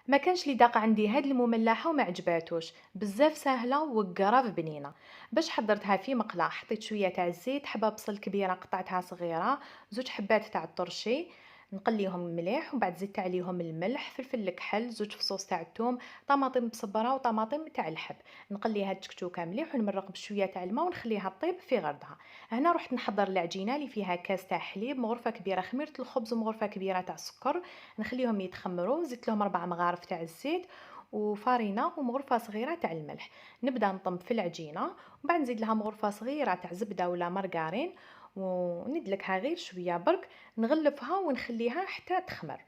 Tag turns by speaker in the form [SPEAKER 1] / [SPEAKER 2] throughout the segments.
[SPEAKER 1] ما كانش اللي داق عندي هاد المملحة وما عجباتوش، بزاف ساهلة وقراب بنينة. باش حضرتها في مقلاة حطيت شوية تاع الزيت، حبة بصل كبيرة قطعتها صغيرة، زوج حبات تاع الطرشي نقليهم مليح، ومن بعد زدت عليهم الملح، فلفل الكحل، زوج فصوص تاع الثوم، طماطم بصبرة وطماطم تاع الحب. نقليها التكتوكة مليح ونمرق بشوية تاع الماء ونخليها طيب في غردها. هنا رحت نحضر العجينة اللي فيها كاس تاع حليب، مغرفة كبيرة خميرة الخبز، ومغرفة كبيرة تاع سكر. نخليهم يتخمروا، زدت لهم 4 مغارف تاع الزيت وفارينة ومغرفة صغيرة تاع الملح. نبدا نطم في العجينة، ومن بعد نزيد لها مغرفة صغيرة تاع زبدة ولا مارغرين، وندلكها غير شوية برك، نغلفها ونخليها حتى تخمر.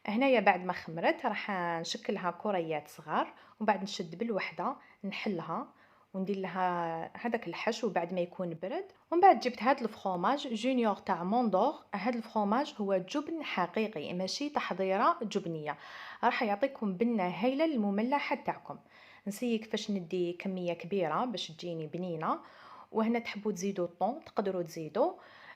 [SPEAKER 1] هنايا بعد ما خمرت راح نشكلها كريات صغار، ومن بعد نشد بالوحدة نحلها وندير لها هذاك الحشو بعد ما يكون برد. ومن بعد جبت هاد الفخوماج جونيور تاع موندور. هاد الفخوماج هو جبن حقيقي ماشي تحضيرة جبنية، راح يعطيكم بنة هايلة للمملحة تاعكم. نسيي كيفاش ندي كمية كبيرة باش تجيني بنينة. وهنا تحبوا تزيدوا الطون تقدروا تزيدوا.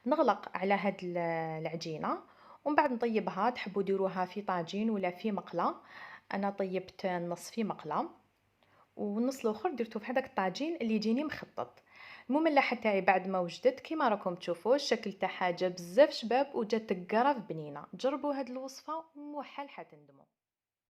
[SPEAKER 1] نغلق على هاد العجينة، ومن بعد نطيبها، تحبوا ديروها في طاجين ولا في مقلة. انا طيبت النص في مقلة، والنص الاخر درتو في هذاك الطاجين اللي يجيني مخطط. المملحه تاعي بعد ما وجدت كيما راكم تشوفوا الشكل تاعها جا بزاف شباب وجات تقرف بنينه. جربوا هاد الوصفه موحل حتندموا.